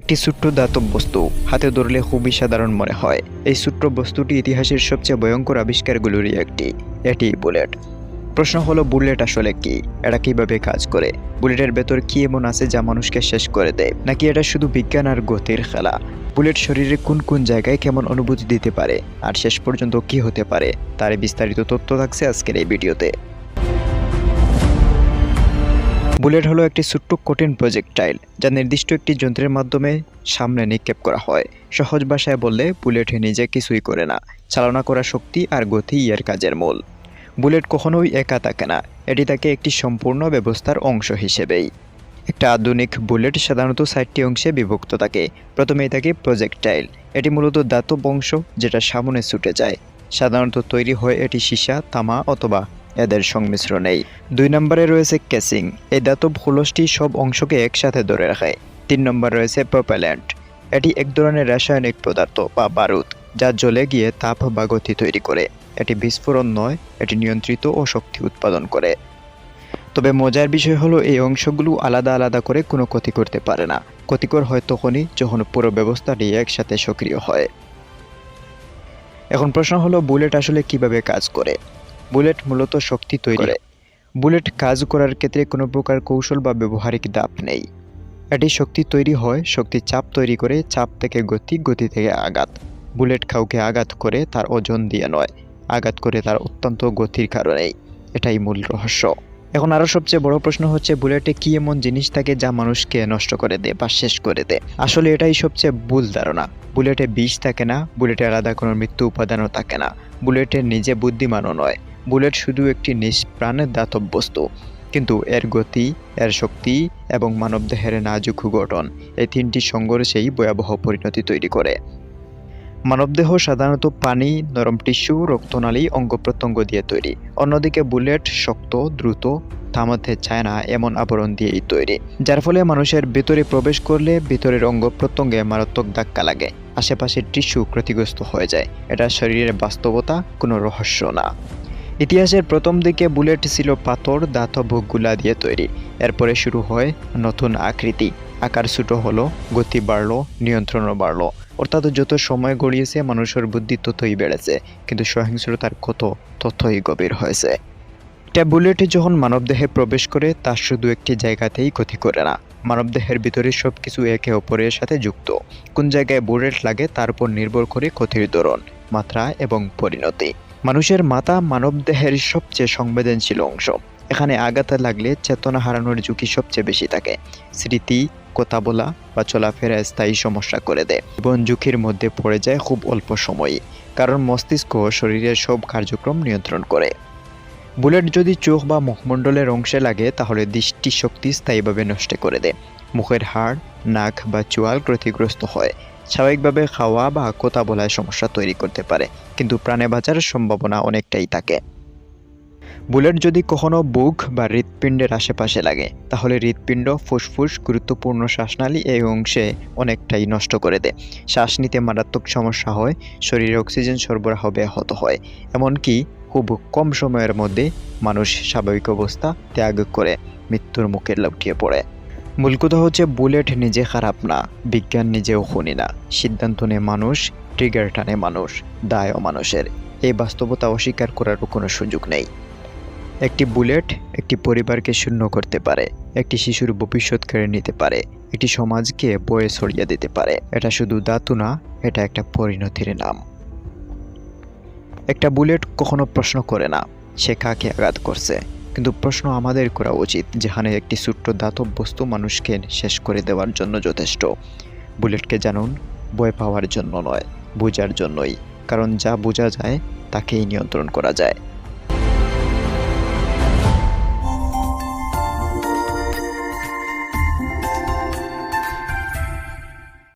একটি ছোট্ট ধাতব বস্তু, হাতে ধরলে খুবই সাধারণ মনে হয়। এই ছোট্ট বস্তুটি ইতিহাসের সবচেয়ে ভয়ঙ্কর আবিষ্কারগুলোরই একটি। এটি বুলেট। প্রশ্ন হলো, বুলেট আসলে কি? এটা কিভাবে কাজ করে? বুলেটের ভেতর কি এমন আছে যা মানুষকে শেষ করে দেয়? নাকি এটা শুধু বিজ্ঞান আর গতির খেলা? বুলেট শরীরে কোন কোন জায়গায় কেমন অনুভূতি দিতে পারে, আর শেষ পর্যন্ত কি হতে পারে, তার বিস্তারিত তথ্য থাকছে আজকের এই ভিডিওতে। বুলেট হলো একটি ছোট্ট কঠিন প্রজেক্টাইল, যা নির্দিষ্ট একটি যন্ত্রের মাধ্যমে সামনে নিক্ষেপ করা হয়। সহজ ভাষায় বললে, বুলেট নিজে কিছুই করে না, চালনা করা শক্তি আর গতি এর কাজের মূল। বুলেট কখনোই একা থাকে না, এটি থাকে একটি সম্পূর্ণ ব্যবস্থার অংশ হিসেবেই। একটা আধুনিক বুলেট সাধারণত 4টি অংশে বিভক্ত থাকে। প্রথমেই থাকে প্রজেক্টাইল। এটি মূলত ধাতব অংশ, যেটা সামনে ছুটে যায়। সাধারণত তৈরি হয় এটি সীসা, তামা অথবা এদের সংমিশ্রণেই। 2 নম্বরে রয়েছে কেসিং। এই ধাতব খোলসটি সব অংশকে একসাথে ধরে রাখে। 3 নম্বর রয়েছে প্রপেল্যান্ট। এটি এক ধরনের রাসায়নিক পদার্থ বা বারুদ, যা জ্বলে গিয়ে তাপ বা গতি তৈরি করে। এটি বিস্ফোরণ নয়, এটি নিয়ন্ত্রিত ও শক্তি উৎপাদন করে। তবে মজার বিষয় হলো, এই অংশগুলো আলাদা আলাদা করে কোনো ক্ষতি করতে পারে না। ক্ষতিকর হয় তখনই যখন পুরো ব্যবস্থাটি একসাথে সক্রিয় হয়। এখন প্রশ্ন হলো, বুলেট আসলে কিভাবে কাজ করে? বুলেট মূলত শক্তি তৈরি করে। বুলেট কাজ করার ক্ষেত্রে কোনো প্রকার কৌশল বা ব্যবহারিক ধাপ নেই। এটি শক্তি তৈরি হয়, শক্তি চাপ তৈরি করে, চাপ থেকে গতি, গতি থেকে আঘাত। বুলেট কাউকে আঘাত করে তার ওজন দিয়ে নয়, আঘাত করে তার অত্যন্ত গতির কারণেই। এটাই মূল রহস্য। এখন আরও সবচেয়ে বড় প্রশ্ন হচ্ছে, বুলেটে কি এমন জিনিস থাকে যা মানুষকে নষ্ট করে দেয় বা শেষ করে দেয়? আসলে এটাই সবচেয়ে ভুল ধারণা। বুলেটে বিষ থাকে না, বুলেটে আলাদা কোনো মৃত্যু উপাদানও থাকে না, বুলেটের নিজে বুদ্ধিমানও নয়। বুলেট শুধু একটি নিষ্প্রাণের ধাতব বস্তু, কিন্তু এর গতি, এর শক্তি এবং মানবদেহের নাজুক গঠন, এই 3টি সংঘর্ষেই ভয়াবহ পরিণতি তৈরি করে। মানবদেহ সাধারণত পানি, নরম টিস্যু, রক্তনালী, অঙ্গ প্রত্যঙ্গ দিয়ে তৈরি। অন্যদিকে বুলেট শক্ত, দ্রুত, থামাতে চায় না এমন আবরণ দিয়েই তৈরি, যার ফলে মানুষের ভেতরে প্রবেশ করলে ভিতরের অঙ্গ প্রত্যঙ্গে মারাত্মক ধাক্কা লাগে, আশেপাশের টিস্যু ক্ষতিগ্রস্ত হয়ে যায়। এটা শরীরের বাস্তবতা, কোনো রহস্য না। ইতিহাসের প্রথম দিকে বুলেট ছিল পাথর, ধাতব গুলা দিয়ে তৈরি। এরপরে শুরু হয় নতুন আকৃতি। আকার ছোট হলো, গতি বাড়লো, নিয়ন্ত্রণও বাড়লো। অর্থাৎ যত সময় গড়িয়েছে, মানুষের বুদ্ধি ততই বেড়েছে, কিন্তু সহিংসতার কত ততই গভীর হয়েছে। একটা বুলেট যখন মানবদেহে প্রবেশ করে, তা শুধু একটি জায়গাতেই ক্ষতি করে না। মানবদেহের ভিতরে সবকিছু একে অপরের সাথে যুক্ত। কোন জায়গায় বুলেট লাগে তার উপর নির্ভর করে ক্ষতির ধরন, মাত্রা এবং পরিণতি। মানুষের মাথা মানবদেহের সবচেয়ে সংবেদনশীল অংশ। এখানে আঘাত লাগলে চেতনা হারানোর ঝুঁকি সবচেয়ে বেশি থাকে। স্মৃতি, কথা বলা বা চলাফেরা স্থায়ী সমস্যা করে দেয়। জীবন ঝুঁকির মধ্যে পড়ে যায় খুব অল্প সময়ই, কারণ মস্তিষ্ক শরীরের সব কার্যক্রম নিয়ন্ত্রণ করে। বুলেট যদি চোখ বা মুখমণ্ডলের অংশে লাগে, তাহলে দৃষ্টিশক্তি স্থায়ীভাবে নষ্ট করে দেয়। মুখের হাড়, নাক বা চোয়াল ক্ষতিগ্রস্ত হয়। স্বাভাবিকভাবে খাওয়া বা কথা বলায় সমস্যা তৈরি করতে পারে, কিন্তু প্রাণে বাঁচার সম্ভাবনা অনেকটাই থাকে। বুলেট যদি কখনো বুক বা হৃৎপিণ্ডের আশেপাশে লাগে, তাহলে হৃৎপিণ্ড, ফুসফুস, গুরুত্বপূর্ণ শ্বাসনালী এই অংশে অনেকটাই নষ্ট করে দেয়। শ্বাস নিতে মারাত্মক সমস্যা হয়, শরীরে অক্সিজেন সরবরাহ ব্যাহত হয়, এমনকি খুব কম সময়ের মধ্যে মানুষ স্বাভাবিক অবস্থা ত্যাগ করে মৃত্যুর মুখে লুটিয়ে পড়ে। মূল কথা হচ্ছে, বুলেট নিজে খারাপ না, বিজ্ঞান নিজেও খুনি না। সিদ্ধান্ত নেয় মানুষ, ট্রিগার টানে মানুষ, দায়ও মানুষের। এই বাস্তবতা অস্বীকার করারও কোনো সুযোগ নেই। একটি বুলেট একটি পরিবারকে শূন্য করতে পারে, একটি শিশুর ভবিষ্যৎ কেড়ে নিতে পারে, একটি সমাজকে বয়ে ছড়িয়ে দিতে পারে। এটা শুধু ধাতু না, এটা একটা পরিণতির নাম। একটা বুলেট কখনো প্রশ্ন করে না সে কাকে আঘাত করছে, কিন্তু প্রশ্ন আমাদের করা উচিত, যেখানে একটি ছোট্ট ধাতব বস্তু মানুষকে শেষ করে দেওয়ার জন্য যথেষ্ট। বুলেটকে জানুন, ভয় পাওয়ার জন্য নয়, বোঝার জন্যই, কারণ যা বোঝা যায় তাকেই নিয়ন্ত্রণ করা যায়।